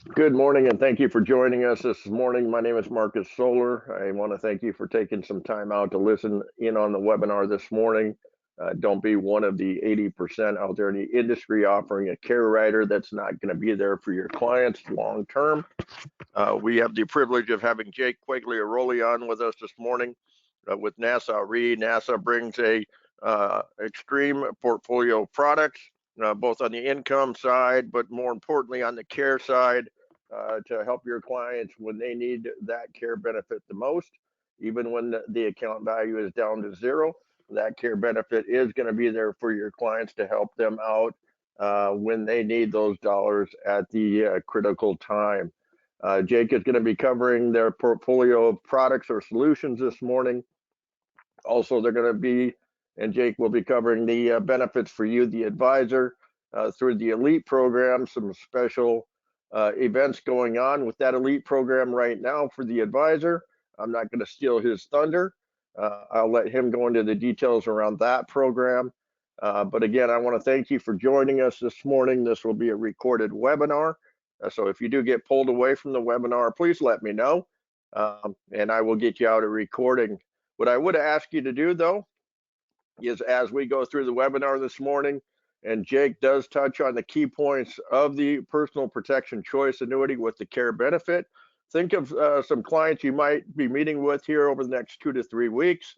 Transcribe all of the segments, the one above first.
Good morning, and thank you for joining us this morning. My name is Marcus Solar. I want to thank you for taking some time out to listen in on the webinar this morning. Don't be one of the 80% out there in the industry offering a care rider that's not going to be there for your clients long term. We have the privilege of having Jake Quigley-Aroli on with us this morning with Nassau Re. Nassau brings a extreme portfolio of products, both on the income side, but more importantly on the care side, to help your clients when they need that care benefit the most. Even when the account value is down to zero, that care benefit is going to be there for your clients to help them out when they need those dollars at the critical time. Jake is going to be covering their portfolio of products or solutions this morning. Also, they're going to be, and Jake will be covering the benefits for you, the advisor, through the elite program, some special events going on with that elite program right now for the advisor. I'm not going to steal his thunder. I'll let him go into the details around that program. But again, I want to thank you for joining us this morning. This will be a recorded webinar. So if you do get pulled away from the webinar, please let me know, and I will get you out a recording. What I would ask you to do, though, is as we go through the webinar this morning, and Jake does touch on the key points of the personal protection choice annuity with the care benefit, think of some clients you might be meeting with here over the next 2 to 3 weeks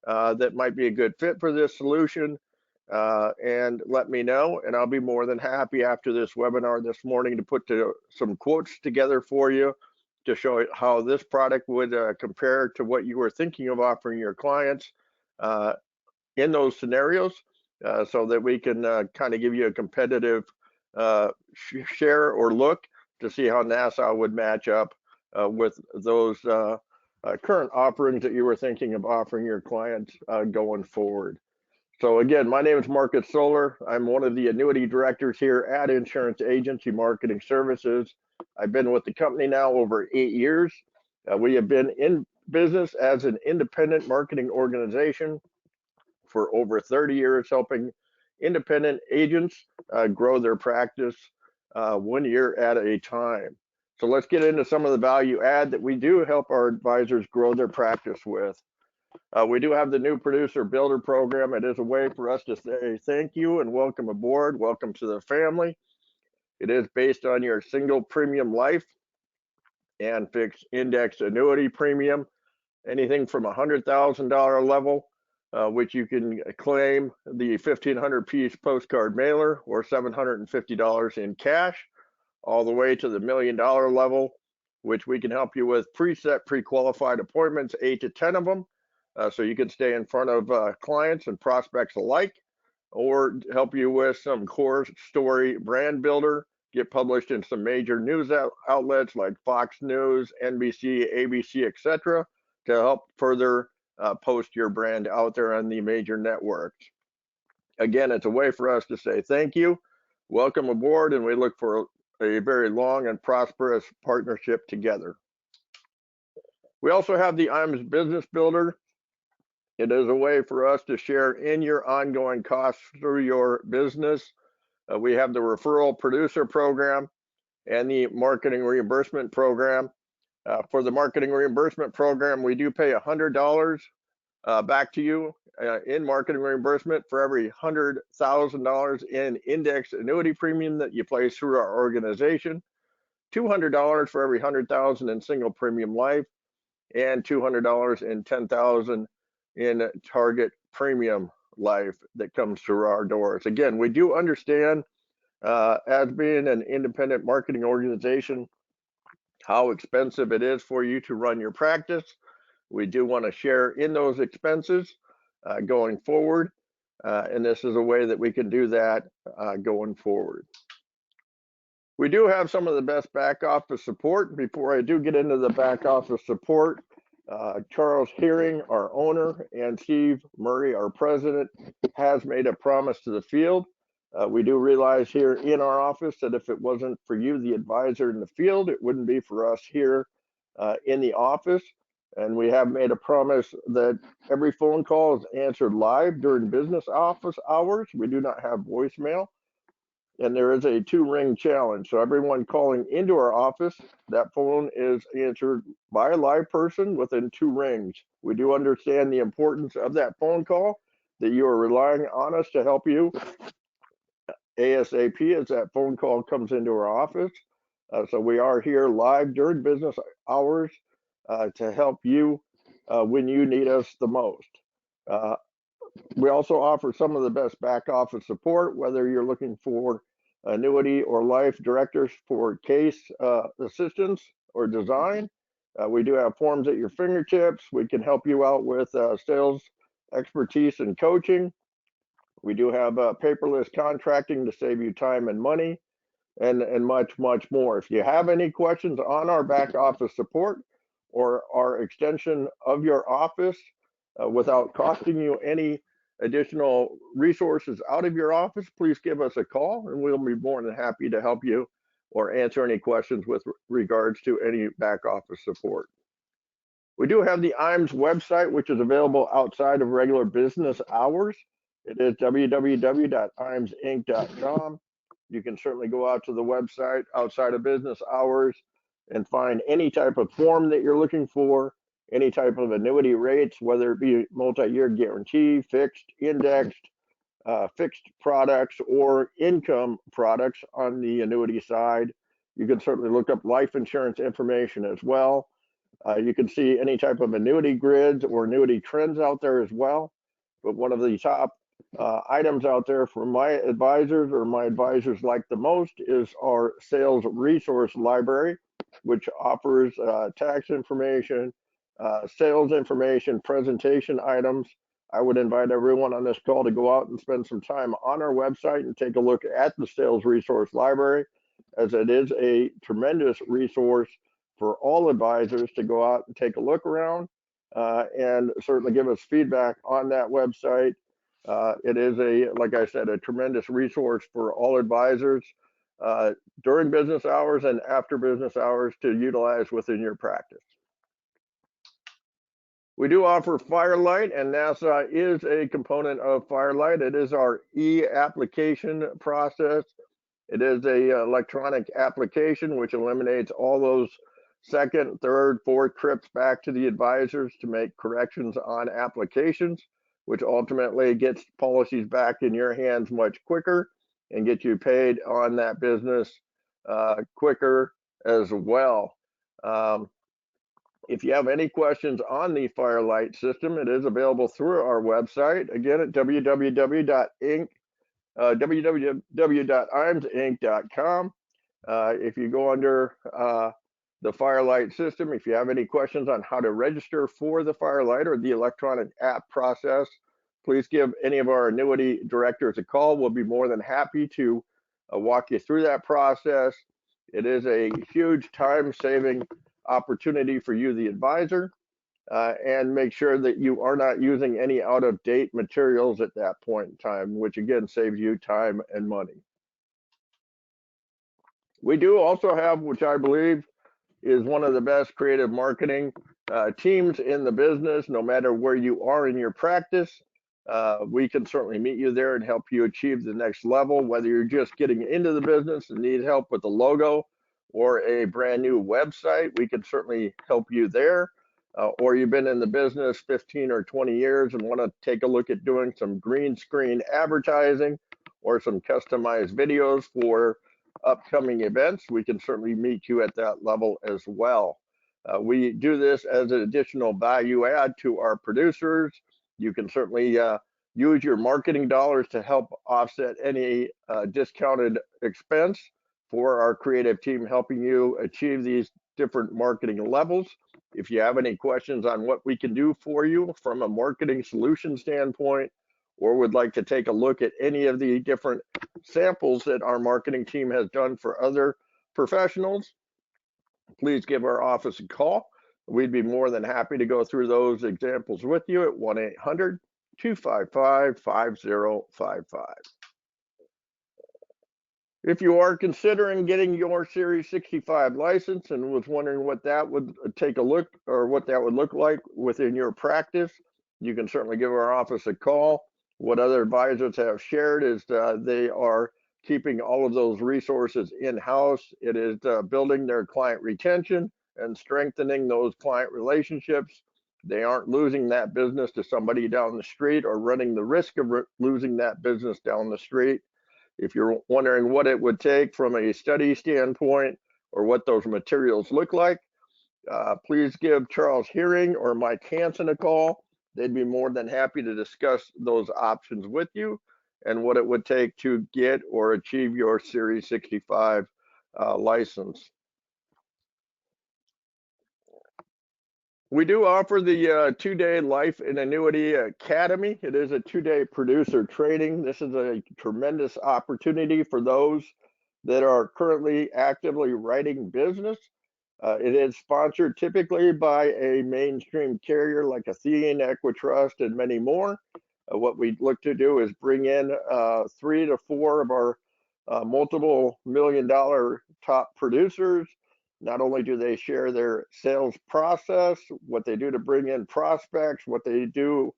that might be a good fit for this solution, and let me know, and I'll be more than happy after this webinar this morning to put some quotes together for you to show how this product would compare to what you were thinking of offering your clients in those scenarios, so that we can kind of give you a competitive share or look to see how Nassau would match up with those current offerings that you were thinking of offering your clients going forward. So again, my name is Marcus Solar. I'm one of the annuity directors here at Insurance Agency Marketing Services. I've been with the company now over 8 years. We have been in business as an independent marketing organization for over 30 years, helping independent agents grow their practice 1 year at a time. So let's get into some of the value add that we do help our advisors grow their practice with. We do have the new producer builder program. It is a way for us to say thank you and welcome aboard. Welcome to the family. It is based on your single premium life and fixed index annuity premium, anything from $100,000 level, which you can claim the 1,500 piece postcard mailer or $750 in cash, all the way to the $1 million level, which we can help you with preset pre-qualified appointments, 8 to 10 of them. So you can stay in front of clients and prospects alike, or help you with some core story brand builder, get published in some major news outlets like Fox News, NBC, ABC, etc., to help further post your brand out there on the major networks. Again, it's a way for us to say thank you, welcome aboard, and we look for a very long and prosperous partnership together. We also have the IMS Business Builder. It is a way for us to share in your ongoing costs through your business. We have the referral producer program and the marketing reimbursement program. For the marketing reimbursement program, we do pay $100 back to you in marketing reimbursement for every $100,000 in index annuity premium that you place through our organization, $200 for every $100,000 in single premium life, and $200 in $10,000 in target premium life that comes through our doors. Again, we do understand as being an independent marketing organization how expensive it is for you to run your practice. We do want to share in those expenses going forward, and this is a way that we can do that going forward. We do have some of the best back office support. Before I do get into the back office support, Charles Hearing, our owner, and Steve Murray, our president, has made a promise to the field. We do realize here in our office that if it wasn't for you, the advisor in the field, it wouldn't be for us here in the office. And we have made a promise that every phone call is answered live during business office hours. We do not have voicemail. and there is a 2-ring challenge. So everyone calling into our office, that phone is answered by a live person within 2 rings. We do understand the importance of that phone call, that you are relying on us to help you ASAP as that phone call comes into our office. So we are here live during business hours to help you when you need us the most. We also offer some of the best back office support, whether you're looking for annuity or life directors for case assistance or design. We do have forms at your fingertips. We can help you out with sales expertise and coaching. We do have paperless contracting to save you time and money, and much, much more. If you have any questions on our back office support or our extension of your office without costing you any additional resources out of your office, please give us a call and we'll be more than happy to help you or answer any questions with regards to any back office support. We do have the IMES website, which is available outside of regular business hours. It is www.imesinc.com. You can certainly go out to the website outside of business hours and find any type of form that you're looking for, any type of annuity rates, whether it be multi-year guarantee, fixed, indexed, fixed products, or income products on the annuity side. You can certainly look up life insurance information as well. You can see any type of annuity grids or annuity trends out there as well. But one of the top items out there for my advisors, or my advisors like the most, is our sales resource library, which offers tax information, sales information, presentation items. I would invite everyone on this call to go out and spend some time on our website and take a look at the sales resource library, as it is a tremendous resource for all advisors to go out and take a look around and certainly give us feedback on that website. It is like I said, a tremendous resource for all advisors during business hours and after business hours to utilize within your practice. We do offer Firelight, and NASA is a component of Firelight. It is our e-application process. It is a electronic application which eliminates all those second, third, fourth trips back to the advisors to make corrections on applications, which ultimately gets policies back in your hands much quicker and get you paid on that business quicker as well. If you have any questions on the Firelight system, it is available through our website, again at www.imesinc.com. If you go under the Firelight system, if you have any questions on how to register for the Firelight or the electronic app process, please give any of our annuity directors a call. We'll be more than happy to walk you through that process. It is a huge time-saving opportunity for you, the advisor, and make sure that you are not using any out-of-date materials at that point in time, which again saves you time and money. We do also have, which I believe is one of the best creative marketing teams in the business. No matter where you are in your practice, we can certainly meet you there and help you achieve the next level, whether you're just getting into the business and need help with the logo or a brand new website. We can certainly help you there. Or you've been in the business 15 or 20 years and want to take a look at doing some green screen advertising or some customized videos for upcoming events, we can certainly meet you at that level as well. We do this as an additional value add to our producers. You can certainly use your marketing dollars to help offset any discounted expense for our creative team helping you achieve these different marketing levels. If you have any questions on what we can do for you from a marketing solution standpoint, or would like to take a look at any of the different samples that our marketing team has done for other professionals, please give our office a call. We'd be more than happy to go through those examples with you at 1-800-255-5055. If you are considering getting your Series 65 license and was wondering what that would take a look, or what that would look like within your practice, you can certainly give our office a call. What other advisors have shared is they are keeping all of those resources in-house. It is building their client retention and strengthening those client relationships. They aren't losing that business to somebody down the street or running the risk of losing that business down the street. If you're wondering what it would take from a study standpoint or what those materials look like, please give Charles Hearing or Mike Hansen a call. They'd be more than happy to discuss those options with you and what it would take to get or achieve your Series 65 license. We do offer the 2-day Life and Annuity Academy. It is a 2-day producer training. This is a tremendous opportunity for those that are currently actively writing business. It is sponsored typically by a mainstream carrier like Athene, Equitrust, and many more. What we look to do is bring in 3 to 4 of our multiple million-dollar top producers. Not only do they share their sales process, what they do to bring in prospects, what they do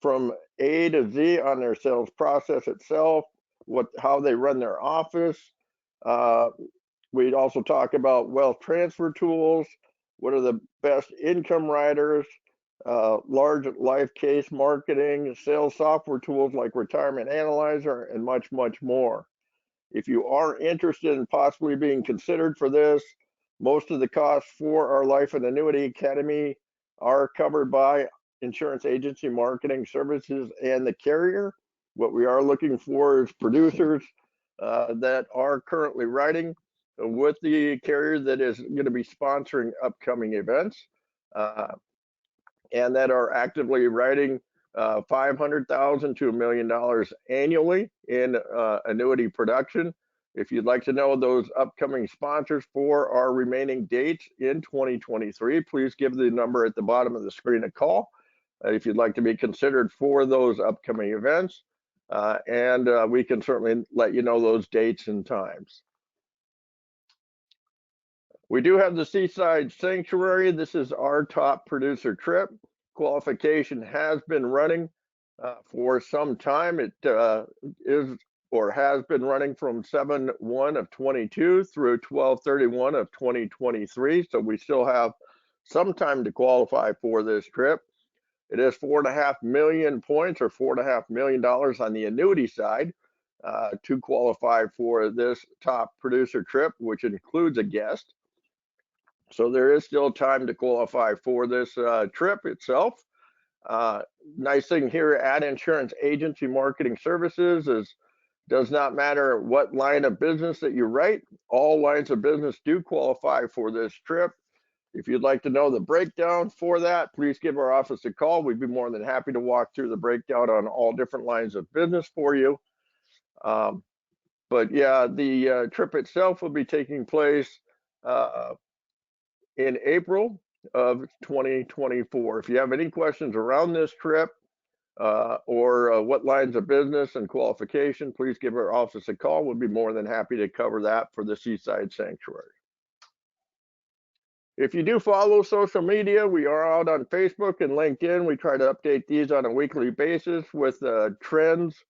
from A to Z on their sales process itself, how they run their office. We'd also talk about wealth transfer tools, what are the best income riders, large life case marketing, sales software tools like Retirement Analyzer, and much, much more. If you are interested in possibly being considered for this, most of the costs for our Life and Annuity Academy are covered by insurance agency marketing services and the carrier. What we are looking for is producers that are currently writing with the carrier that is going to be sponsoring upcoming events and that are actively writing $500,000 to $1 million annually in annuity production. If you'd like to know those upcoming sponsors for our remaining dates in 2023, please give the number at the bottom of the screen a call if you'd like to be considered for those upcoming events. And we can certainly let you know those dates and times. We do have the Seaside Sanctuary. This is our top producer trip. Qualification has been running for some time. It is or has been running from 7/1 of 22 through 12/31 of 2023. So we still have some time to qualify for this trip. It is 4.5 million points or $4.5 million on the annuity side to qualify for this top producer trip, which includes a guest. So there is still time to qualify for this trip itself. Nice thing here at Insurance Agency Marketing Services is does not matter what line of business that you write, all lines of business do qualify for this trip. If you'd like to know the breakdown for that, please give our office a call. We'd be more than happy to walk through the breakdown on all different lines of business for you. But yeah, the trip itself will be taking place in April of 2024. If you have any questions around this trip or what lines of business and qualification, please give our office a call. We'll be more than happy to cover that for the Seaside Sanctuary. If you do follow social media, we are out on Facebook and LinkedIn. We try to update these on a weekly basis with trends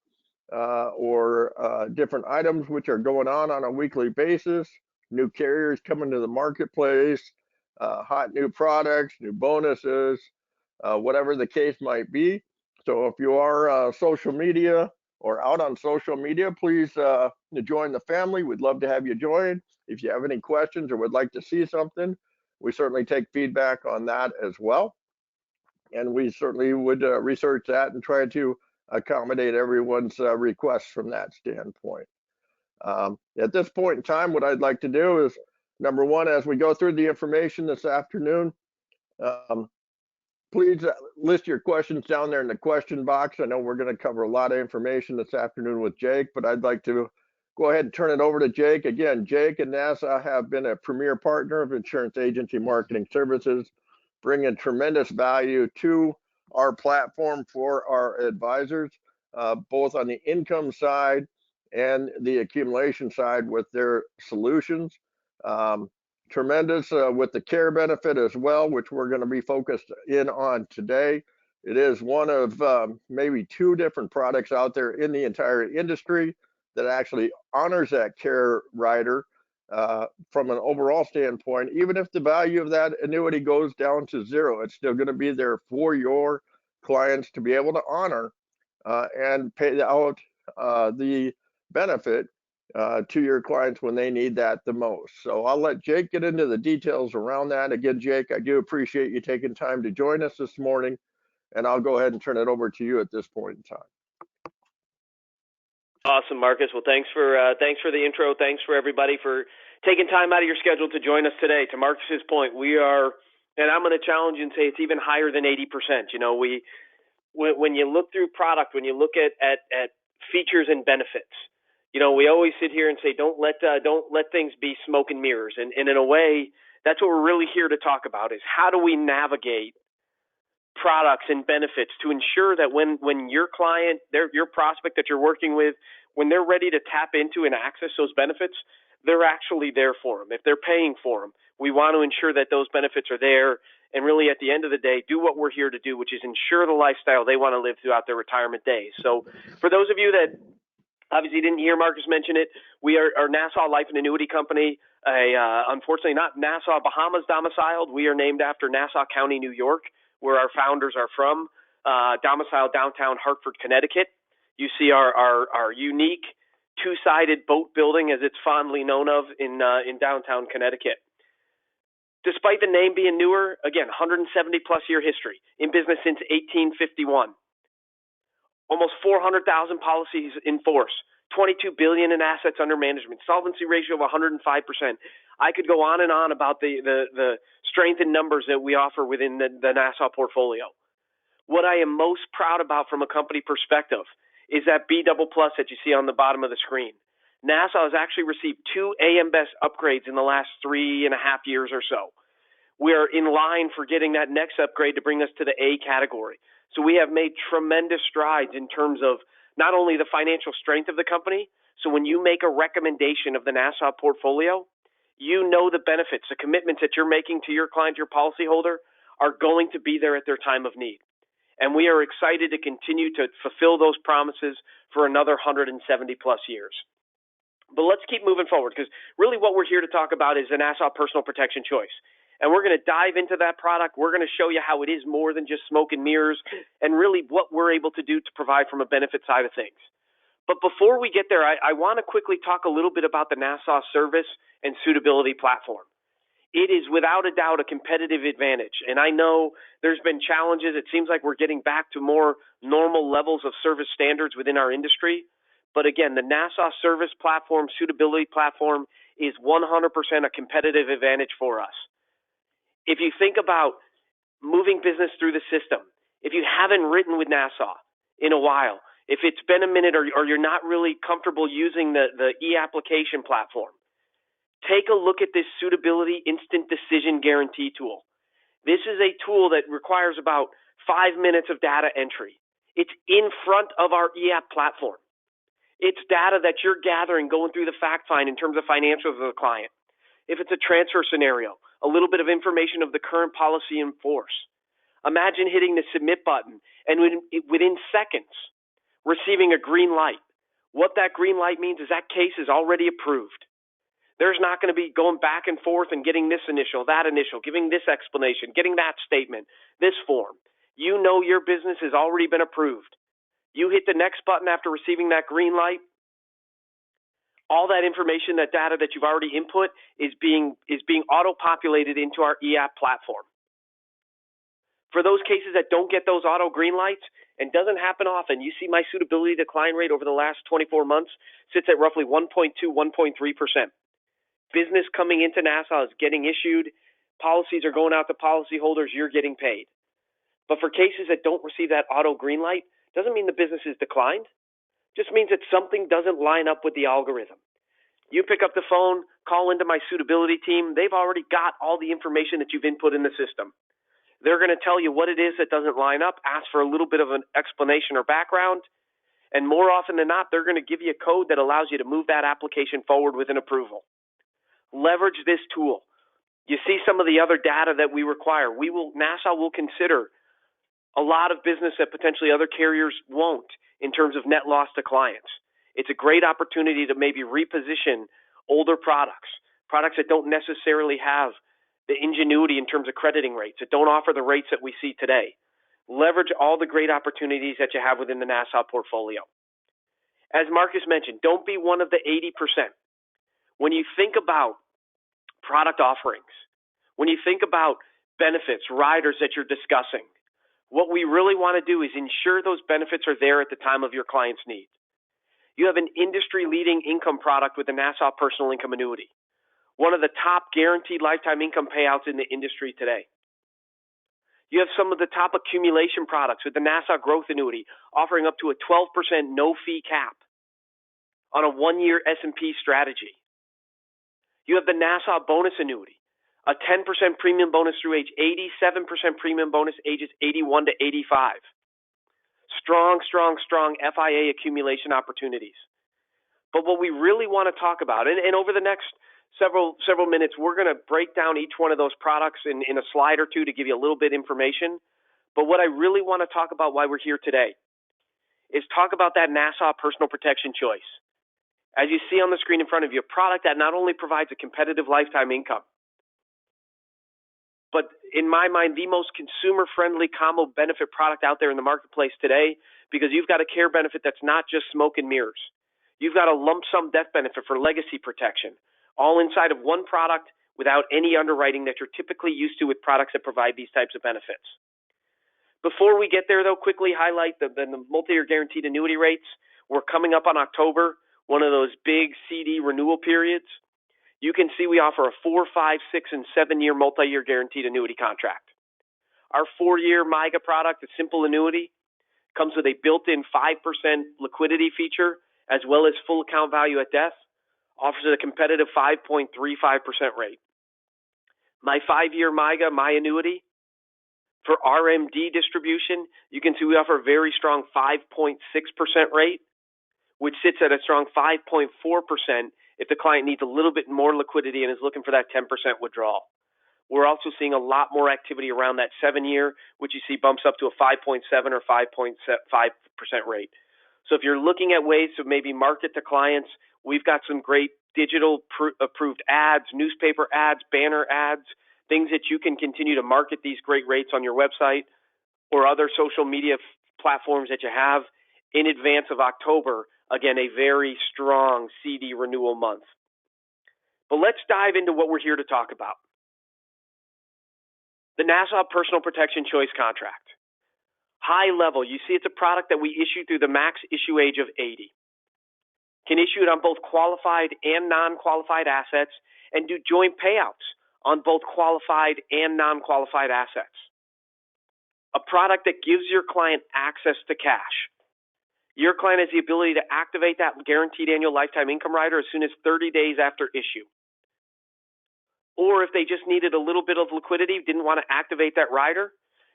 or different items which are going on a weekly basis. New carriers coming to the marketplace, hot new products, new bonuses, whatever the case might be. So if you are social media or out on social media, please join the family. We'd love to have you join. If you have any questions or would like to see something, we certainly take feedback on that as well. And we certainly would research that and try to accommodate everyone's requests from that standpoint. At this point in time, what I'd like to do is, number one, as we go through the information this afternoon, please list your questions down there in the question box. I know we're going to cover a lot of information this afternoon with Jake, but I'd like to go ahead and turn it over to Jake. Again, Jake and NASA have been a premier partner of Insurance Agency Marketing Services, bringing tremendous value to our platform for our advisors, both on the income side and the accumulation side with their solutions. Tremendous with the care benefit as well, which we're going to be focused in on today. It is one of maybe 2 different products out there in the entire industry that actually honors that care rider from an overall standpoint. Even if the value of that annuity goes down to zero, it's still going to be there for your clients to be able to honor and pay out the benefit to your clients when they need that the most. So I'll let Jake get into the details around that. Again, Jake, I do appreciate you taking time to join us this morning, and I'll go ahead and turn it over to you at this point in time. Awesome, Marcus. Well, thanks for the intro. Thanks for everybody for taking time out of your schedule to join us today. To Marcus's point, we are, and I'm going to challenge you and say it's even higher than 80%. You know, when you look through product, when you look at features and benefits, you know, we always sit here and say don't let things be smoke and mirrors. And in a way, that's what we're really here to talk about: is how do we navigate products and benefits to ensure that when your client, your prospect that you're working with, when they're ready to tap into and access those benefits, they're actually there for them. If they're paying for them, we want to ensure that those benefits are there, and really at the end of the day, do what we're here to do, which is ensure the lifestyle they want to live throughout their retirement days. So for those of you that obviously didn't hear Marcus mention it, we are Nassau Life and Annuity Company, unfortunately not Nassau, Bahamas domiciled. We are named after Nassau County, New York, where our founders are from, domiciled downtown Hartford, Connecticut. You see our unique two-sided boat building, as it's fondly known of, in downtown Connecticut. Despite the name being newer, again, 170-plus year history, in business since 1851. Almost 400,000 policies in force, $22 billion in assets under management, solvency ratio of 105%. I could go on and on about the strength in numbers that we offer within the Nassau portfolio. What I am most proud about from a company perspective is that B++ that you see on the bottom of the screen. Nassau has actually received 2 AM Best upgrades in the last 3.5 years or so. We are in line for getting that next upgrade to bring us to the A category. So we have made tremendous strides in terms of not only the financial strength of the company, so when you make a recommendation of the Nassau portfolio, you know the benefits, the commitments that you're making to your client, your policyholder, are going to be there at their time of need. And we are excited to continue to fulfill those promises for another 170-plus years. But let's keep moving forward, because really what we're here to talk about is the Nassau Personal Protection Choice. And we're going to dive into that product. We're going to show you how it is more than just smoke and mirrors, and really what we're able to do to provide from a benefit side of things. But before we get there, I want to quickly talk a little bit about the Nassau Service and Suitability Platform. It is without a doubt a competitive advantage. And I know there's been challenges. It seems like we're getting back to more normal levels of service standards within our industry. But again, the Nassau Service Platform, Suitability Platform is 100% a competitive advantage for us. If you think about moving business through the system, if you haven't written with Nassau in a while, if it's been a minute or you're not really comfortable using the e-application platform, take a look at this Suitability Instant Decision Guarantee tool. This is a tool that requires about 5 minutes of data entry. It's in front of our e-app platform. It's data that you're gathering, going through the fact find in terms of financials of the client. If it's a transfer scenario, a little bit of information of the current policy in force. Imagine hitting the submit button and within seconds receiving a green light. What that green light means is that case is already approved. There's not going to be going back and forth and getting this initial, that initial, giving this explanation, getting that statement, this form. You know your business has already been approved. You hit the next button after receiving that green light. All that information, that data that you've already input is being auto-populated into our e-app platform. For those cases that don't get those auto green lights, and doesn't happen often, you see my suitability decline rate over the last 24 months sits at roughly 1.2, 1.3%. Business coming into Nassau is getting issued. Policies are going out to policyholders. You're getting paid. But for cases that don't receive that auto green light, doesn't mean the business is declined. Just means that something doesn't line up with the algorithm. You pick up the phone, call into my suitability team. They've already got all the information that you've input in the system. They're going to tell you what it is that doesn't line up, ask for a little bit of an explanation or background, and more often than not, they're going to give you a code that allows you to move that application forward with an approval. Leverage this tool. You see some of the other data that we require. Nassau will consider a lot of business that potentially other carriers won't in terms of net loss to clients. It's a great opportunity to maybe reposition older products that don't necessarily have the ingenuity in terms of crediting rates, that don't offer the rates that we see today. Leverage all the great opportunities that you have within the Nassau portfolio. As Marcus mentioned, don't be one of the 80%. When you think about product offerings, when you think about benefits, riders that you're discussing, what we really want to do is ensure those benefits are there at the time of your client's need. You have an industry-leading income product with the Nassau Personal Income Annuity, one of the top guaranteed lifetime income payouts in the industry today. You have some of the top accumulation products with the Nassau Growth Annuity, offering up to a 12% no-fee cap on a one-year S&P strategy. You have the Nassau Bonus Annuity, a 10% premium bonus through age 80, 7% premium bonus ages 81 to 85. Strong FIA accumulation opportunities. But what we really want to talk about, and over the next several minutes, we're going to break down each one of those products in a slide or two to give you a little bit of information. But what I really want to talk about why we're here today is talk about that Nassau Personal Protection Choice. As you see on the screen in front of you, a product that not only provides a competitive lifetime income, but in my mind, the most consumer-friendly combo benefit product out there in the marketplace today, because you've got a care benefit that's not just smoke and mirrors. You've got a lump sum death benefit for legacy protection, all inside of one product without any underwriting that you're typically used to with products that provide these types of benefits. Before we get there, though, quickly highlight the multi-year guaranteed annuity rates. We're coming up on October, one of those big CD renewal periods. You can see we offer a 4, 5, 6, and 7-year multi-year guaranteed annuity contract. Our 4-year MIGA product, a simple annuity, comes with a built-in 5% liquidity feature as well as full account value at death, offers a competitive 5.35% rate. My 5-year MIGA, my annuity, for RMD distribution, you can see we offer a very strong 5.6% rate, which sits at a strong 5.4% if the client needs a little bit more liquidity and is looking for that 10% withdrawal. We're also seeing a lot more activity around that 7-year, which you see bumps up to a 5.7 or 5.5% rate. So if you're looking at ways to maybe market to clients, we've got some great digital approved ads, newspaper ads, banner ads, things that you can continue to market these great rates on your website or other social media platforms that you have in advance of October. Again, a very strong CD renewal month. But let's dive into what we're here to talk about. The Nassau Personal Protection Choice Contract. High level, you see it's a product that we issue through the max issue age of 80. Can issue it on both qualified and non-qualified assets and do joint payouts on both qualified and non-qualified assets. A product that gives your client access to cash. Your client has the ability to activate that guaranteed annual lifetime income rider as soon as 30 days after issue. Or if they just needed a little bit of liquidity, didn't want to activate that rider,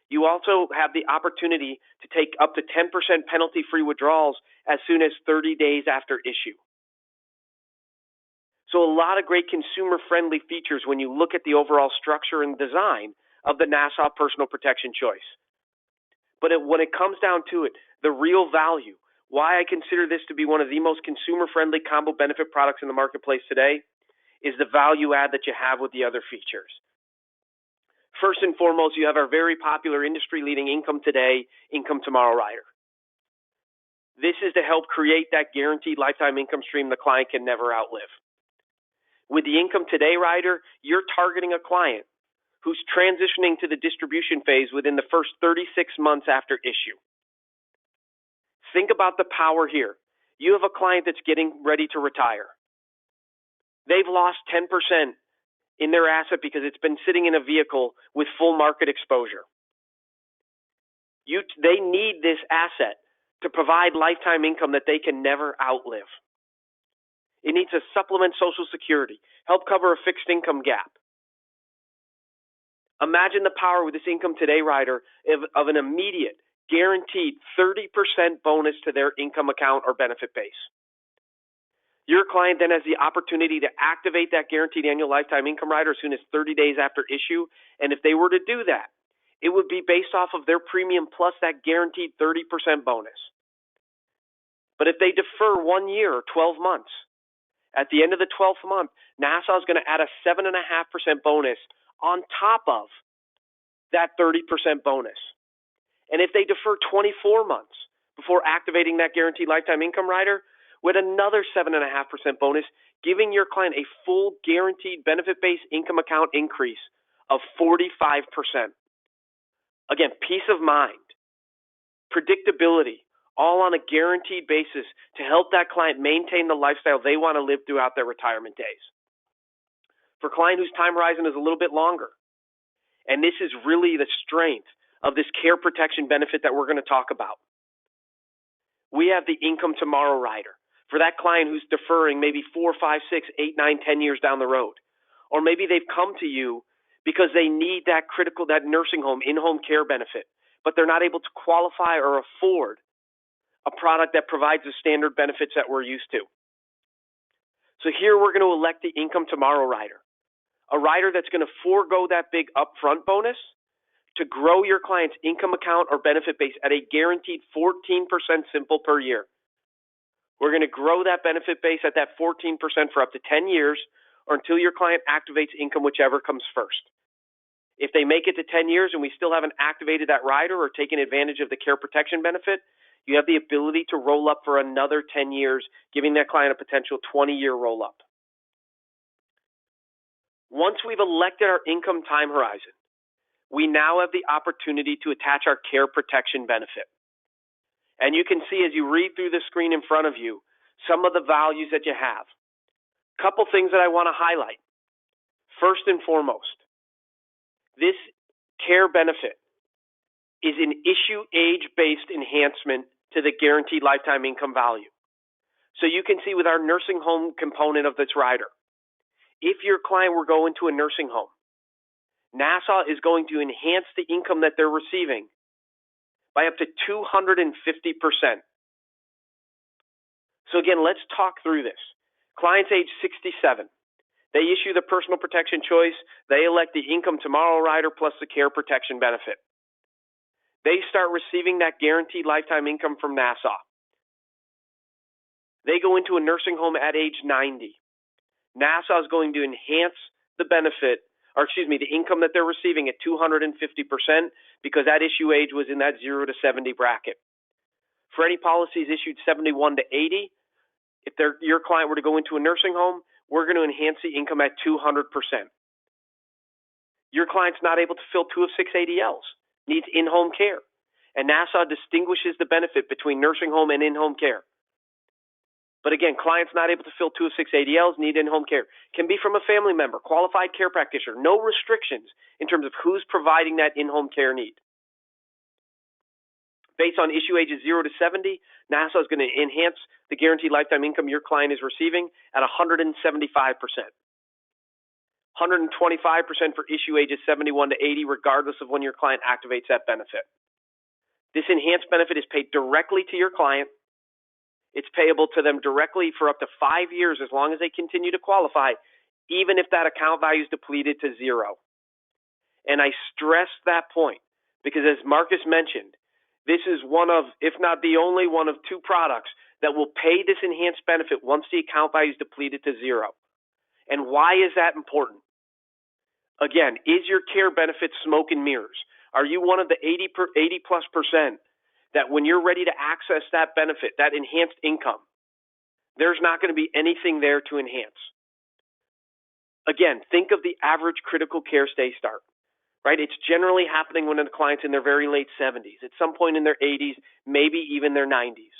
you also have the opportunity to take up to 10% penalty-free withdrawals as soon as 30 days after issue. So a lot of great consumer-friendly features when you look at the overall structure and design of the Nassau Personal Protection Choice. But when it comes down to it, the real value, why I consider this to be one of the most consumer-friendly combo benefit products in the marketplace today, is the value add that you have with the other features. First and foremost, you have our very popular industry-leading Income Today, Income Tomorrow rider. This is to help create that guaranteed lifetime income stream the client can never outlive. With the Income Today rider, you're targeting a client who's transitioning to the distribution phase within the first 36 months after issue. Think about the power here. You have a client that's getting ready to retire. They've lost 10% in their asset because it's been sitting in a vehicle with full market exposure. They need this asset to provide lifetime income that they can never outlive. It needs to supplement Social Security, help cover a fixed income gap. Imagine the power with this Income Today rider of an immediate, guaranteed 30% bonus to their income account or benefit base. Your client then has the opportunity to activate that guaranteed annual lifetime income rider as soon as 30 days after issue. And if they were to do that, it would be based off of their premium plus that guaranteed 30% bonus. But if they defer 1 year or 12 months, at the end of the 12th month, Nassau is going to add a 7.5% bonus on top of that 30% bonus. And if they defer 24 months before activating that guaranteed lifetime income rider, with another 7.5% bonus, giving your client a full guaranteed benefit-based income account increase of 45%. Again, peace of mind, predictability, all on a guaranteed basis to help that client maintain the lifestyle they want to live throughout their retirement days. For a client whose time horizon is a little bit longer, and this is really the strength of this care protection benefit that we're going to talk about. We have the Income Tomorrow rider for that client who's deferring maybe 4, 5, 6, 8, 9, 10 years down the road. Or maybe they've come to you because they need that nursing home, in-home care benefit, but they're not able to qualify or afford a product that provides the standard benefits that we're used to. So here we're going to elect the Income Tomorrow rider, a rider that's going to forego that big upfront bonus to grow your client's income account or benefit base at a guaranteed 14% simple per year. We're going to grow that benefit base at that 14% for up to 10 years or until your client activates income, whichever comes first. If they make it to 10 years and we still haven't activated that rider or taken advantage of the care protection benefit, you have the ability to roll up for another 10 years, giving that client a potential 20-year roll-up. Once we've elected our income time horizon, we now have the opportunity to attach our care protection benefit. And you can see as you read through the screen in front of you some of the values that you have. Couple things that I want to highlight. First and foremost, this care benefit is an issue age-based enhancement to the guaranteed lifetime income value. So you can see with our nursing home component of this rider, if your client were going to a nursing home, Nassau is going to enhance the income that they're receiving by up to 250%. So again, let's talk through this. Clients age 67. They issue the personal protection choice. They elect the Income Tomorrow rider plus the care protection benefit. They start receiving that guaranteed lifetime income from Nassau. They go into a nursing home at age 90. Nassau is going to enhance the benefit, the income that they're receiving at 250% because that issue age was in that 0 to 70 bracket. For any policies issued 71 to 80, if your client were to go into a nursing home, we're going to enhance the income at 200%. Your client's not able to fill 2 of 6 ADLs, needs in-home care, and Nassau distinguishes the benefit between nursing home and in-home care. But again, clients not able to fill 2 of 6 ADLs, need in-home care. Can be from a family member, qualified care practitioner. No restrictions in terms of who's providing that in-home care need. Based on issue ages 0 to 70, Nassau is going to enhance the guaranteed lifetime income your client is receiving at 175%. 125% for issue ages 71 to 80, regardless of when your client activates that benefit. This enhanced benefit is paid directly to your client. It's payable to them directly for up to 5 years as long as they continue to qualify, even if that account value is depleted to 0. And I stress that point because, as Marcus mentioned, this is one of, if not the only one of 2 products that will pay this enhanced benefit once the account value is depleted to 0. And why is that important? Again, is your care benefit smoke and mirrors? Are you one of the 80+% that when you're ready to access that benefit, that enhanced income, there's not going to be anything there to enhance? Again, think of the average critical care stay start, right? It's generally happening when the client's in their very late 70s, at some point in their 80s, maybe even their 90s.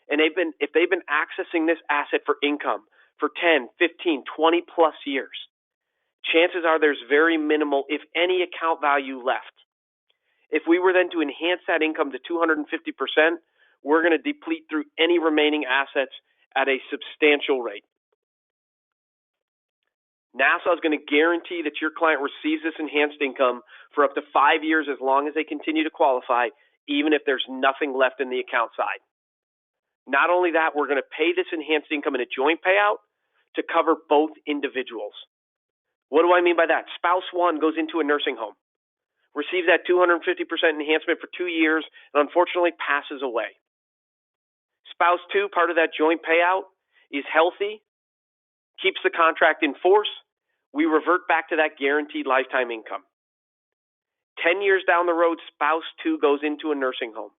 And if they've been accessing this asset for income for 10, 15, 20 plus years, chances are there's very minimal, if any, account value left. If we were then to enhance that income to 250%, we're going to deplete through any remaining assets at a substantial rate. Nassau is going to guarantee that your client receives this enhanced income for up to 5 years as long as they continue to qualify, even if there's nothing left in the account side. Not only that, we're going to pay this enhanced income in a joint payout to cover both individuals. What do I mean by that? Spouse 1 goes into a nursing home, receives that 250% enhancement for 2 years, and unfortunately passes away. Spouse 2, part of that joint payout, is healthy, keeps the contract in force, we revert back to that guaranteed lifetime income. 10 years down the road, spouse 2 goes into a nursing home.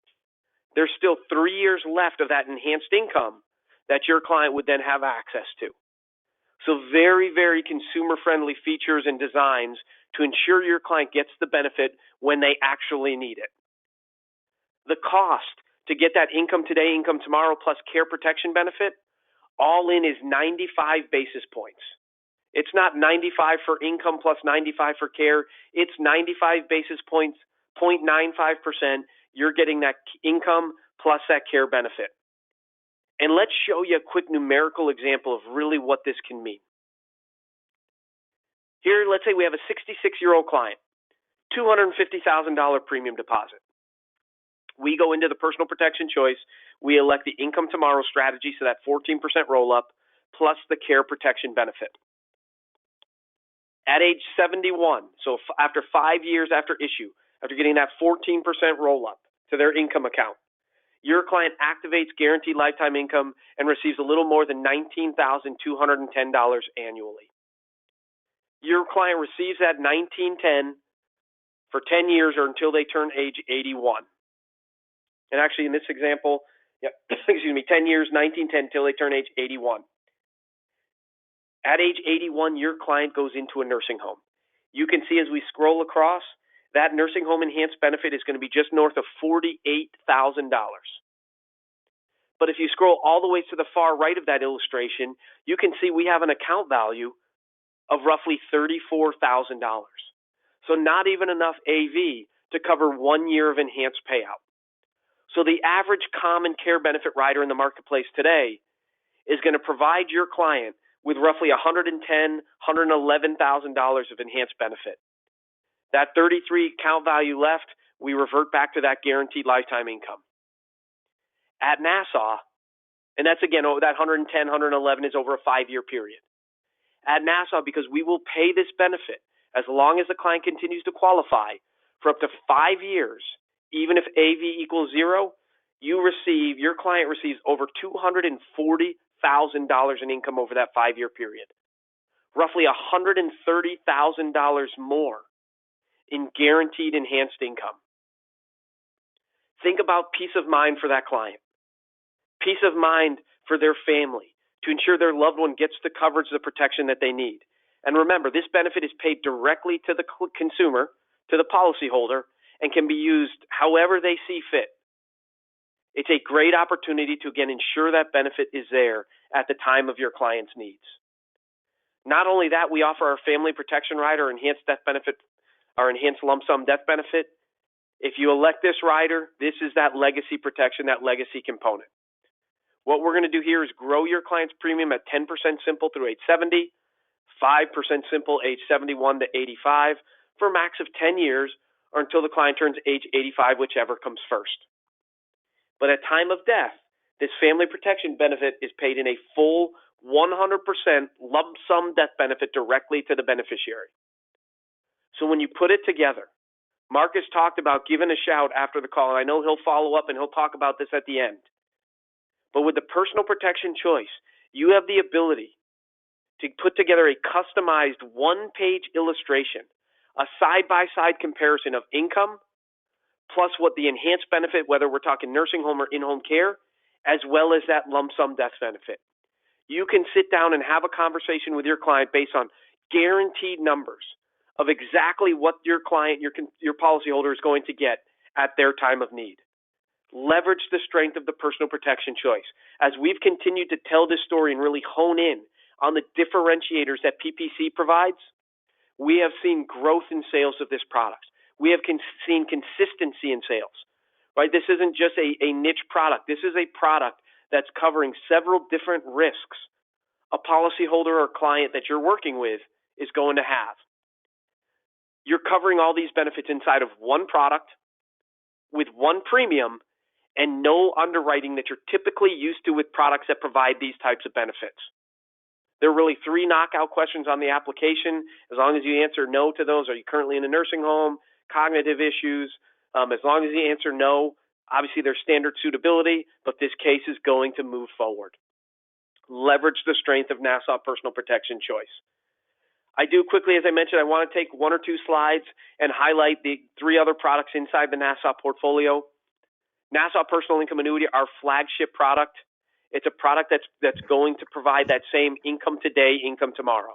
There's still 3 years left of that enhanced income that your client would then have access to. So very, very consumer-friendly features and designs to ensure your client gets the benefit when they actually need it. The cost to get that income today, income tomorrow, plus care protection benefit, all in is 95 basis points. It's not 95 for income plus 95 for care. It's 95 basis points, 0.95%. You're getting that income plus that care benefit. And let's show you a quick numerical example of really what this can mean. Here, let's say we have a 66-year-old client, $250,000 premium deposit. We go into the personal protection choice. We elect the income tomorrow strategy, so that 14% roll-up, plus the care protection benefit. At age 71, so after 5 years after issue, after getting that 14% roll-up to their income account, your client activates guaranteed lifetime income and receives a little more than $19,210 annually. Your client receives that $19,10 for 10 years or until they turn age 81. And actually, in this example, 10 years, $19,10 until they turn age 81. At age 81, your client goes into a nursing home. You can see as we scroll across, that nursing home enhanced benefit is going to be just north of $48,000. But if you scroll all the way to the far right of that illustration, you can see we have an account value of roughly $34,000. So not even enough AV to cover 1 year of enhanced payout. So the average common care benefit rider in the marketplace today is going to provide your client with roughly $110,000, $111,000 of enhanced benefit. That 33 account value left, we revert back to that guaranteed lifetime income. At Nassau, and that's again, that 110, 111 is over a 5-year period. At Nassau, because we will pay this benefit as long as the client continues to qualify for up to 5 years, even if AV equals 0, your client receives over $240,000 in income over that 5-year period. Roughly $130,000 more in guaranteed enhanced income. Think about peace of mind for that client. Peace of mind for their family to ensure their loved one gets the coverage, the protection that they need. And remember, this benefit is paid directly to the consumer, to the policyholder, and can be used however they see fit. It's a great opportunity to, again, ensure that benefit is there at the time of your client's needs. Not only that, we offer our family protection rider, enhanced death benefit, our enhanced lump sum death benefit. If you elect this rider, this is that legacy protection, that legacy component. What we're going to do here is grow your client's premium at 10% simple through age 70, 5% simple age 71 to 85 for a max of 10 years or until the client turns age 85, whichever comes first. But at time of death, this family protection benefit is paid in a full 100% lump sum death benefit directly to the beneficiary. So when you put it together, Marcus talked about giving a shout after the call, and I know he'll follow up and he'll talk about this at the end. But with the personal protection choice, you have the ability to put together a customized one-page illustration, a side-by-side comparison of income, plus what the enhanced benefit, whether we're talking nursing home or in-home care, as well as that lump sum death benefit. You can sit down and have a conversation with your client based on guaranteed numbers of exactly what your client, your policyholder is going to get at their time of need. Leverage the strength of the personal protection choice. As we've continued to tell this story and really hone in on the differentiators that PPC provides, we have seen growth in sales of this product. We have seen consistency in sales. Right? This isn't just a niche product. This is a product that's covering several different risks a policyholder or client that you're working with is going to have. You're covering all these benefits inside of one product with one premium and no underwriting that you're typically used to with products that provide these types of benefits. There are really 3 knockout questions on the application. As long as you answer no to those, are you currently in a nursing home, cognitive issues, as long as you answer no, Obviously, there's standard suitability, but this case is going to move forward. Leverage the strength of Nassau Personal Protection Choice. I do quickly, as I mentioned, I want to take one or two slides and highlight the three other products inside the Nassau portfolio. Nassau Personal Income Annuity, our flagship product. It's a product that's going to provide that same income today, income tomorrow.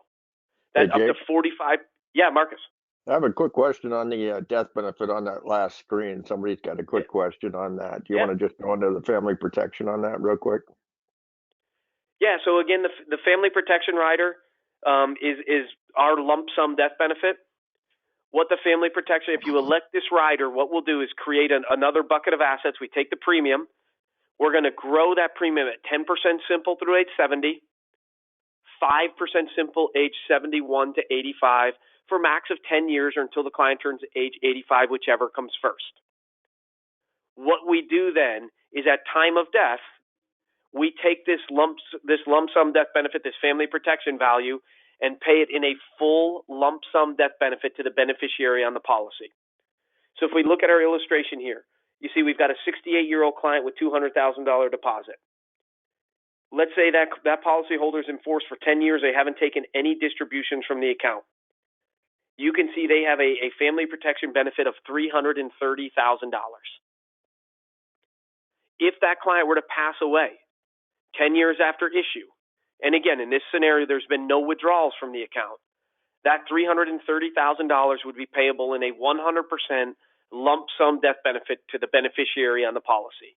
That Hey, up to 45. Yeah, Marcus. I have a quick question on the death benefit on that last screen. Somebody's got a quick question on that. Do you want to just go into the family protection on that real quick? Yeah. So again, the family protection rider is our lump sum death benefit. What the family protection, if you elect this rider, what we'll do is create another bucket of assets. We take the premium. We're going to grow that premium at 10% simple through age 70, 5% simple age 71 to 85 for a max of 10 years or until the client turns age 85, whichever comes first. What we do then is at time of death, we take this lump sum death benefit, this family protection value, and pay it in a full lump sum death benefit to the beneficiary on the policy. So if we look at our illustration here, you see we've got a 68-year-old client with $200,000 deposit. Let's say that policyholder is in force for 10 years. They haven't taken any distributions from the account. You can see they have a family protection benefit of $330,000. If that client were to pass away 10 years after issue, and again, in this scenario, there's been no withdrawals from the account, that $330,000 would be payable in a 100% lump sum death benefit to the beneficiary on the policy.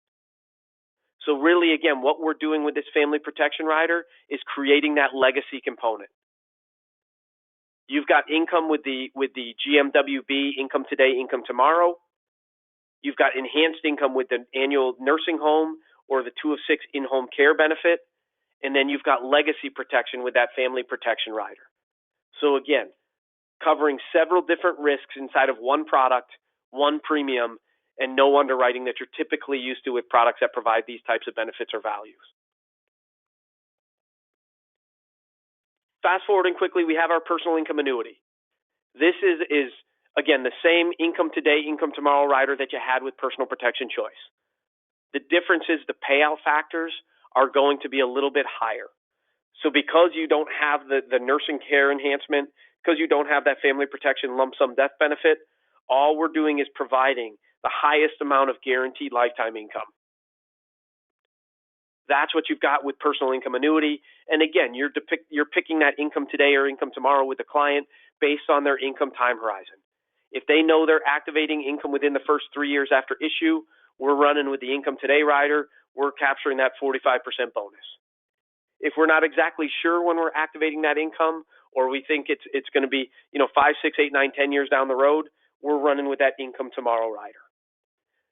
So really, again, what we're doing with this family protection rider is creating that legacy component. You've got income with the GMWB, income today, income tomorrow. You've got enhanced income with the annual nursing home or the 2 of 6 in-home care benefit. And then you've got legacy protection with that family protection rider. So again, covering several different risks inside of one product, one premium, and no underwriting that you're typically used to with products that provide these types of benefits or values. Fast forwarding quickly, we have our personal income annuity. This is again, the same income today, income tomorrow rider that you had with personal protection choice. The difference is the payout factors are going to be a little bit higher. So because you don't have the nursing care enhancement, because you don't have that family protection lump sum death benefit, all we're doing is providing the highest amount of guaranteed lifetime income. That's what you've got with personal income annuity. And again, you're picking that income today or income tomorrow with the client based on their income time horizon. If they know they're activating income within the first 3 years after issue, we're running with the income today rider. We're capturing that 45% bonus. If we're not exactly sure when we're activating that income, or we think it's going to be 5, 6, 8, 9, 10 years down the road, we're running with that income tomorrow rider.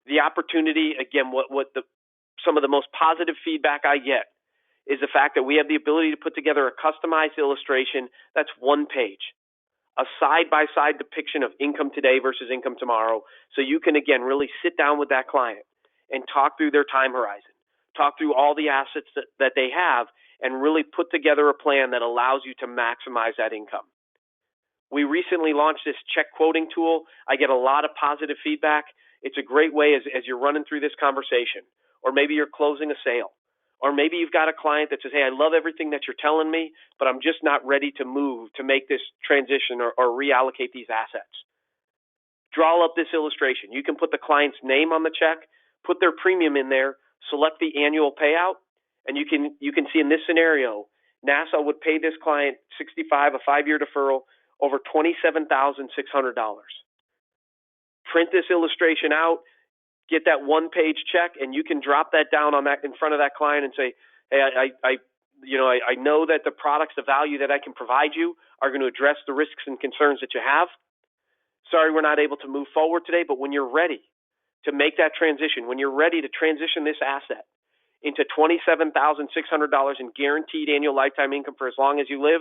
The opportunity, again, some of the most positive feedback I get is the fact that we have the ability to put together a customized illustration that's one page, a side-by-side depiction of income today versus income tomorrow, so you can, again, really sit down with that client and talk through their time horizon, talk through all the assets that they have, and really put together a plan that allows you to maximize that income. We recently launched this check quoting tool. I get a lot of positive feedback. It's a great way as you're running through this conversation, or maybe you're closing a sale, or maybe you've got a client that says, hey, I love everything that you're telling me, but I'm just not ready to move to make this transition or reallocate these assets. Draw up this illustration. You can put the client's name on the check, put their premium in there, select the annual payout, and you can see in this scenario, Nassau would pay this client $65, a 5-year deferral, over $27,600. Print this illustration out, get that one-page check, and you can drop that down on that in front of that client and say, hey, I know that the products, the value that I can provide you are going to address the risks and concerns that you have. Sorry, we're not able to move forward today, but when you're ready to make that transition, when you're ready to transition this asset into $27,600 in guaranteed annual lifetime income for as long as you live,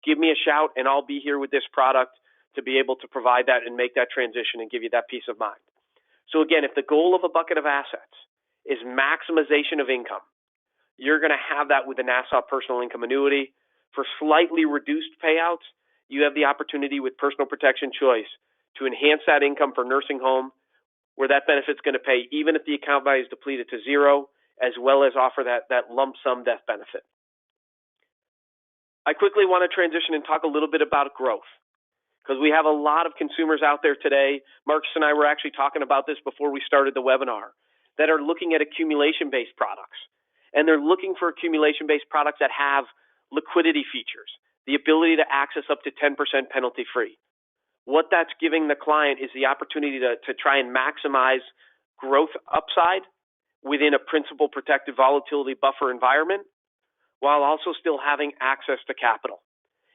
give me a shout, and I'll be here with this product to be able to provide that and make that transition and give you that peace of mind. So again, if the goal of a bucket of assets is maximization of income, you're going to have that with the Nassau Personal Income Annuity. For slightly reduced payouts, you have the opportunity with Personal Protection Choice to enhance that income for nursing home where that benefit's going to pay even if the account value is depleted to zero, as well as offer that lump sum death benefit. I quickly want to transition and talk a little bit about growth, because we have a lot of consumers out there today. Marcus and I were actually talking about this before we started the webinar, that are looking at accumulation-based products. And they're looking for accumulation-based products that have liquidity features, the ability to access up to 10% penalty-free. What that's giving the client is the opportunity to try and maximize growth upside within a principal protected volatility buffer environment, while also still having access to capital.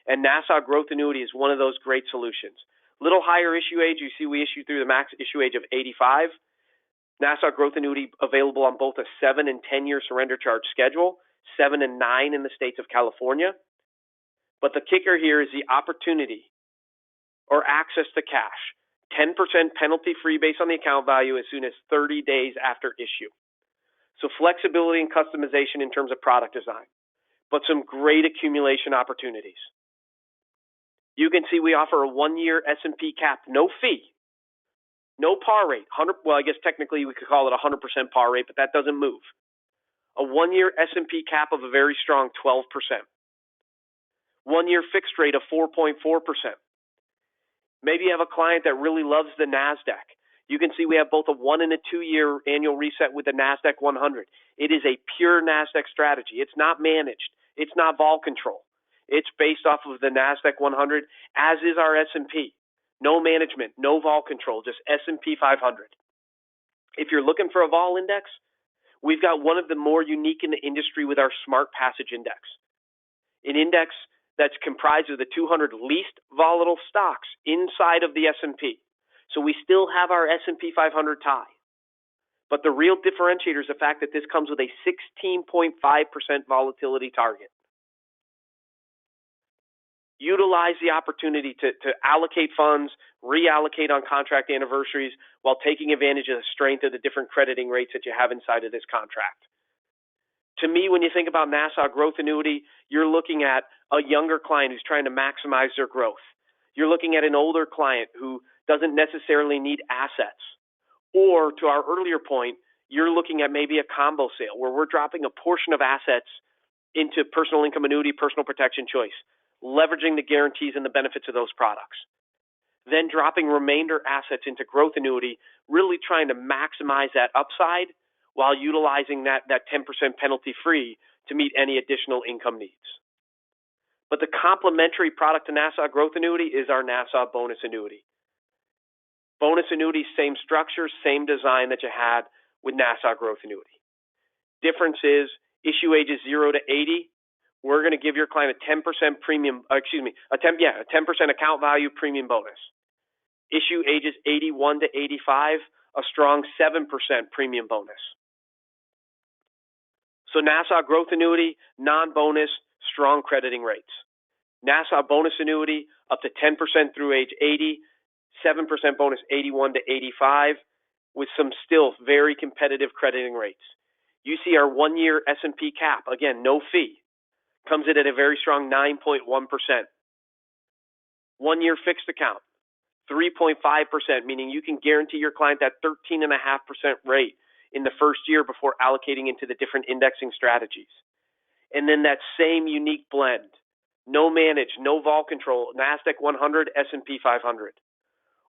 And Nassau Growth Annuity is one of those great solutions. Little higher issue age, you see we issue through the max issue age of 85. Nassau Growth Annuity available on both a 7 and 10-year surrender charge schedule, 7 and 9 in the states of California. But the kicker here is the opportunity or access to cash, 10% penalty-free based on the account value as soon as 30 days after issue. So flexibility and customization in terms of product design, but some great accumulation opportunities. You can see we offer a 1-year S&P cap, no fee, no par rate. Well, I guess technically we could call it 100% par rate, but that doesn't move. A 1-year S&P cap of a very strong 12%. 1-year fixed rate of 4.4%. Maybe you have a client that really loves the NASDAQ. You can see we have both a 1 and a 2-year annual reset with the NASDAQ 100. It is a pure NASDAQ strategy. It's not managed. It's not vol control. It's based off of the NASDAQ 100, as is our S&P. No management, no vol control, just S&P 500. If you're looking for a vol index, we've got one of the more unique in the industry with our Smart Passage Index. An index that's comprised of the 200 least volatile stocks inside of the S&P. So we still have our S&P 500 tie. But the real differentiator is the fact that this comes with a 16.5% volatility target. Utilize the opportunity to allocate funds, reallocate on contract anniversaries while taking advantage of the strength of the different crediting rates that you have inside of this contract. To me, when you think about Nassau Growth Annuity, you're looking at a younger client who's trying to maximize their growth. You're looking at an older client who doesn't necessarily need assets. Or to our earlier point, you're looking at maybe a combo sale where we're dropping a portion of assets into personal income annuity, personal protection choice, leveraging the guarantees and the benefits of those products. Then dropping remainder assets into growth annuity, really trying to maximize that upside while utilizing that 10% penalty free to meet any additional income needs. But the complementary product to Nassau Growth Annuity is our Nassau Bonus Annuity. Bonus Annuity, same structure, same design that you had with Nassau Growth Annuity. Difference is issue ages 0 to 80. We're going to give your client a 10% premium, a 10% account value premium bonus. Issue ages 81 to 85, a strong 7% premium bonus. So Nassau Growth Annuity, non-bonus, strong crediting rates. Nassau Bonus Annuity, up to 10% through age 80, 7% bonus 81 to 85, with some still very competitive crediting rates. You see our 1-year S&P cap, again, no fee, comes in at a very strong 9.1%. 1-year fixed account, 3.5%, meaning you can guarantee your client that 13.5% rate in the first year before allocating into the different indexing strategies. And then that same unique blend, no manage, no vol control, NASDAQ 100, S&P 500.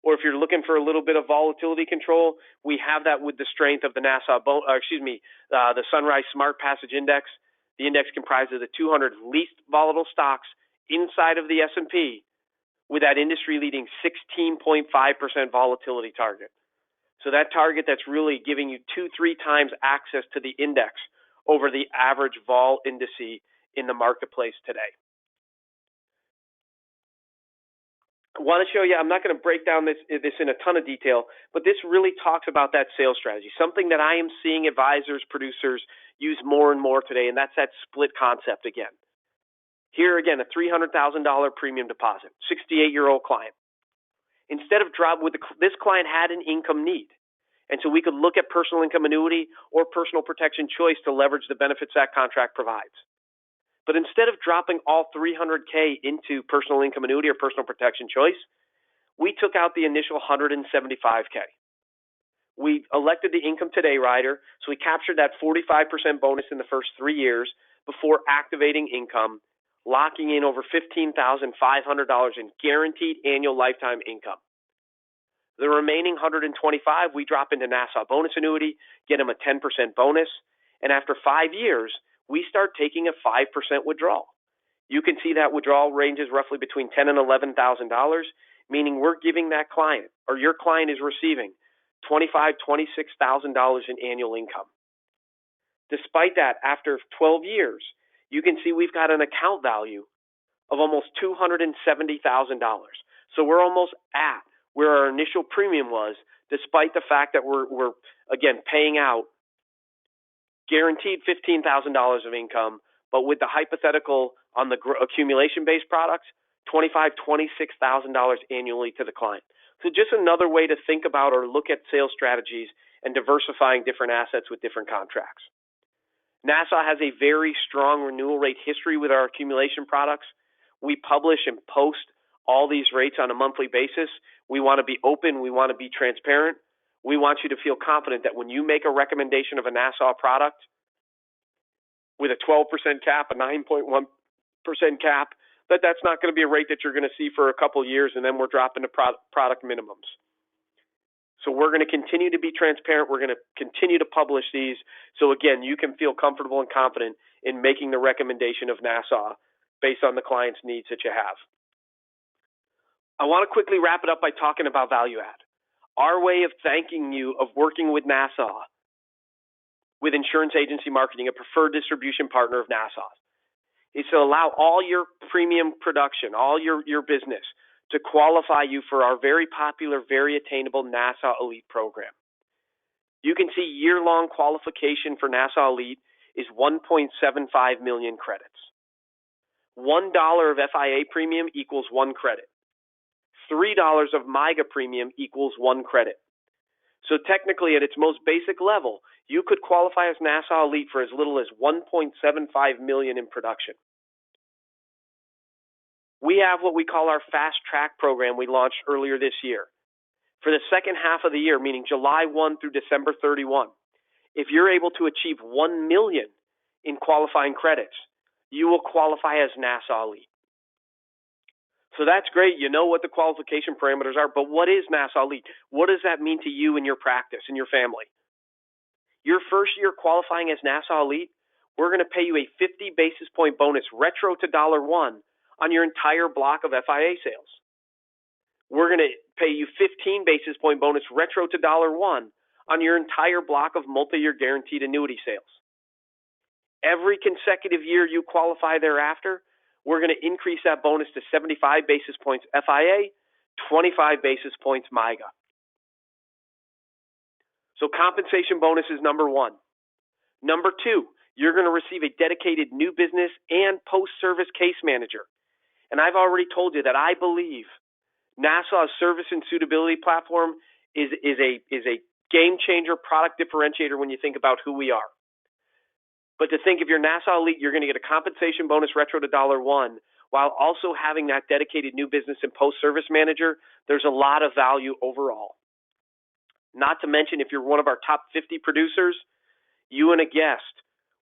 Or if you're looking for a little bit of volatility control, we have that with the strength of the the Sunrise Smart Passage Index. The index comprises the 200 least volatile stocks inside of the S&P with that industry-leading 16.5% volatility target. So that target that's really giving you 2-3 times access to the index over the average vol indice in the marketplace today. I want to show you, I'm not going to break down this in a ton of detail, but this really talks about that sales strategy, something that I am seeing advisors, producers use more and more today, and that's that split concept again. Here again, a $300,000 premium deposit, 68-year-old client. Instead of this client had an income need, and so we could look at personal income annuity or personal protection choice to leverage the benefits that contract provides. But instead of dropping all $300K into personal income annuity or personal protection choice, we took out the initial $175K. We elected the income today rider, so we captured that 45% bonus in the first 3 years before activating income, locking in over $15,500 in guaranteed annual lifetime income. The remaining 125, we drop into Nassau bonus annuity, get them a 10% bonus, and after 5 years, we start taking a 5% withdrawal. You can see that withdrawal ranges roughly between $10,000 and $11,000, meaning we're giving that client, or your client is receiving $25,000, $26,000 in annual income. Despite that, after 12 years, you can see we've got an account value of almost $270,000. So we're almost at where our initial premium was, despite the fact that we're again paying out guaranteed $15,000 of income, but with the hypothetical on the accumulation-based products, $25,000, $26,000 annually to the client. So just another way to think about or look at sales strategies and diversifying different assets with different contracts. Nassau has a very strong renewal rate history with our accumulation products. We publish and post all these rates on a monthly basis. We want to be open. We want to be transparent. We want you to feel confident that when you make a recommendation of a Nassau product with a 12% cap, a 9.1% cap, that's not going to be a rate that you're going to see for a couple of years, and then we're dropping to product minimums. So we're going to continue to be transparent. We're going to continue to publish these. So again, you can feel comfortable and confident in making the recommendation of Nassau based on the client's needs that you have. I want to quickly wrap it up by talking about value add. Our way of thanking you of working with Nassau, with Insurance Agency Marketing, a preferred distribution partner of Nassau, is to allow all your premium production, all your business, to qualify you for our very popular, very attainable Nassau Elite program. You can see year-long qualification for Nassau Elite is 1.75 million credits. $1 of FIA premium equals 1 credit. $3 of MIGA premium equals 1 credit. So technically, at its most basic level, you could qualify as Nassau Elite for as little as 1.75 million in production. We have what we call our Fast Track program we launched earlier this year. For the second half of the year, meaning July 1 through December 31, if you're able to achieve 1 million in qualifying credits, you will qualify as Nassau Elite. So that's great. You know what the qualification parameters are, but what is Nassau Elite? What does that mean to you and your practice and your family? Your first year qualifying as Nassau Elite, we're going to pay you a 50 basis point bonus retro to $1 on your entire block of FIA sales. We're going to pay you 15 basis point bonus retro to $1 on your entire block of multi-year guaranteed annuity sales. Every consecutive year you qualify thereafter, we're going to increase that bonus to 75 basis points FIA, 25 basis points MIGA. So compensation bonus is number one. Number two, you're going to receive a dedicated new business and post-service case manager. And I've already told you that I believe Nassau's service and suitability platform is a game changer, product differentiator when you think about who we are. But to think if you're Nassau Elite, you're going to get a compensation bonus retro to $1 while also having that dedicated new business and post-service manager. There's a lot of value overall. Not to mention, if you're one of our top 50 producers, you and a guest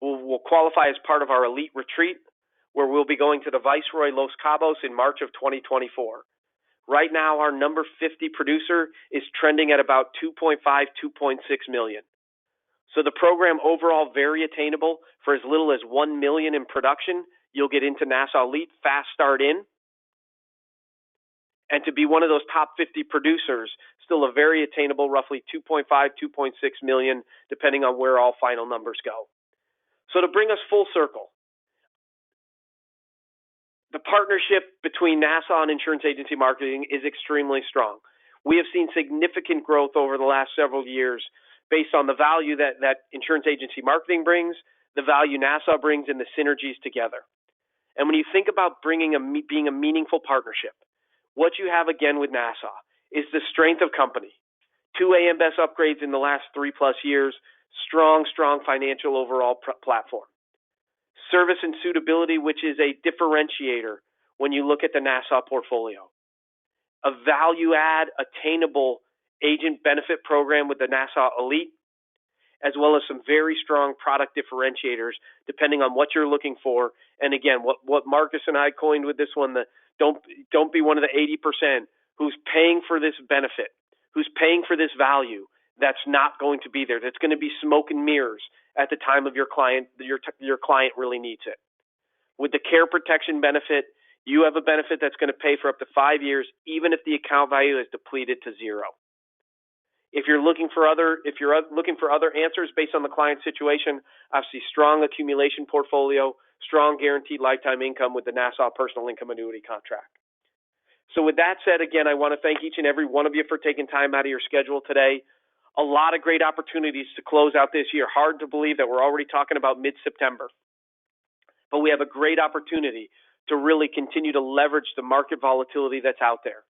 will qualify as part of our Elite Retreat, where we'll be going to the Viceroy Los Cabos in March of 2024. Right now, our number 50 producer is trending at about 2.5, 2.6 million. So the program overall very attainable for as little as 1 million in production. You'll get into Nassau Elite, fast start in. And to be one of those top 50 producers, still a very attainable, roughly 2.5, 2.6 million, depending on where all final numbers go. So to bring us full circle, the partnership between Nassau and Insurance Agency Marketing is extremely strong. We have seen significant growth over the last several years based on the value that Insurance Agency Marketing brings, the value Nassau brings, and the synergies together. And when you think about being a meaningful partnership, what you have again with Nassau is the strength of company. 2 AM Best upgrades in the last 3+ years, strong financial overall platform. Service and suitability, which is a differentiator when you look at the Nassau portfolio. A value add, attainable agent benefit program with the Nassau Elite, as well as some very strong product differentiators depending on what you're looking for. And again, what Marcus and I coined with this one, the don't be one of the 80% who's paying for this benefit, who's paying for this value that's not going to be there, that's going to be smoke and mirrors at the time of your client really needs it. With the care protection benefit, you have a benefit that's going to pay for up to 5 years, even if the account value is depleted to zero. If you're looking for other answers based on the client situation, obviously strong accumulation portfolio, strong guaranteed lifetime income with the Nassau Personal Income Annuity contract. So with that said, again, I want to thank each and every one of you for taking time out of your schedule today. A lot of great opportunities to close out this year. Hard to believe that we're already talking about mid-September. But we have a great opportunity to really continue to leverage the market volatility that's out there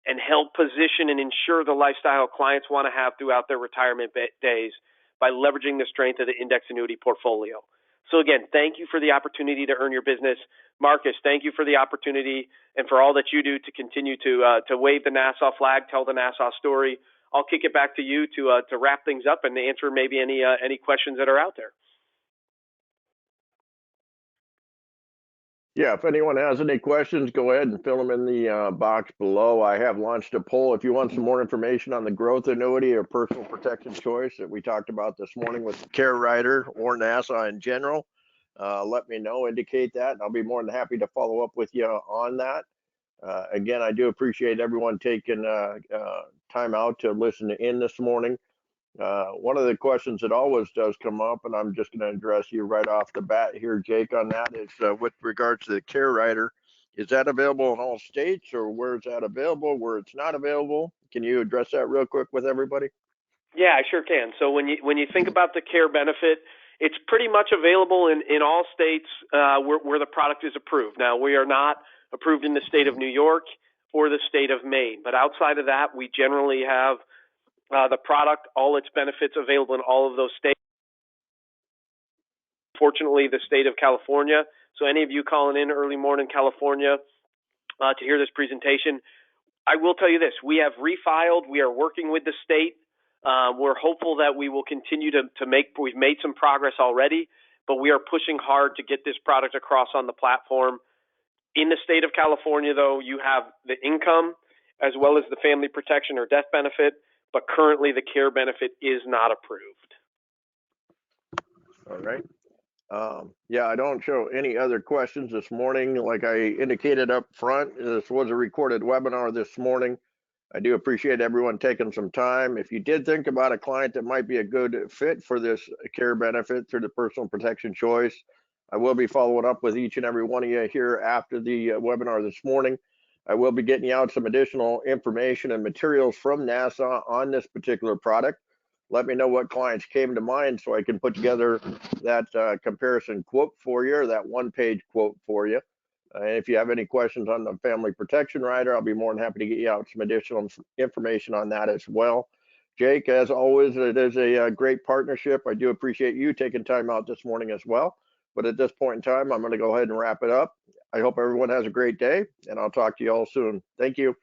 and help position and ensure the lifestyle clients want to have throughout their retirement days by leveraging the strength of the index annuity portfolio. So again, thank you for the opportunity to earn your business. Marcus, thank you for the opportunity and for all that you do to continue to wave the Nassau flag, tell the Nassau story. I'll kick it back to you to wrap things up and answer maybe any questions that are out there. Yeah, if anyone has any questions, go ahead and fill them in the box below. I have launched a poll. If you want some more information on the growth annuity or personal protection choice that we talked about this morning with the Care Rider or Nassau in general, let me know, indicate that, and I'll be more than happy to follow up with you on that. Again, I do appreciate everyone taking time out to listen in this morning. One of the questions that always does come up, and I'm just going to address you right off the bat here, Jake, on that is with regards to the Care Rider. Is that available in all states, or where is that available, where it's not available? Can you address that real quick with everybody? Yeah, I sure can. So when you think about the care benefit, it's pretty much available in all states where the product is approved. Now, we are not approved in the state of New York or the state of Maine, but outside of that, we generally have the product, all its benefits available in all of those states. Fortunately, the state of California. So any of you calling in early morning California to hear this presentation, I will tell you this: we have refiled. We are working with the state. We're hopeful that we will continue to make. We've made some progress already, but we are pushing hard to get this product across on the platform. In the state of California, though, you have the income as well as the family protection or death benefit, but currently the care benefit is not approved. All right. Yeah, I don't show any other questions this morning. Like I indicated up front, this was a recorded webinar this morning. I do appreciate everyone taking some time. If you did think about a client that might be a good fit for this care benefit through the personal protection choice, I will be following up with each and every one of you here after the webinar this morning. I will be getting you out some additional information and materials from Nassau on this particular product. Let me know what clients came to mind so I can put together that comparison quote for you, or that one-page quote for you. And if you have any questions on the family protection rider, I'll be more than happy to get you out some additional information on that as well. Jake, as always, it is a great partnership. I do appreciate you taking time out this morning as well. But at this point in time, I'm going to go ahead and wrap it up. I hope everyone has a great day, and I'll talk to you all soon. Thank you.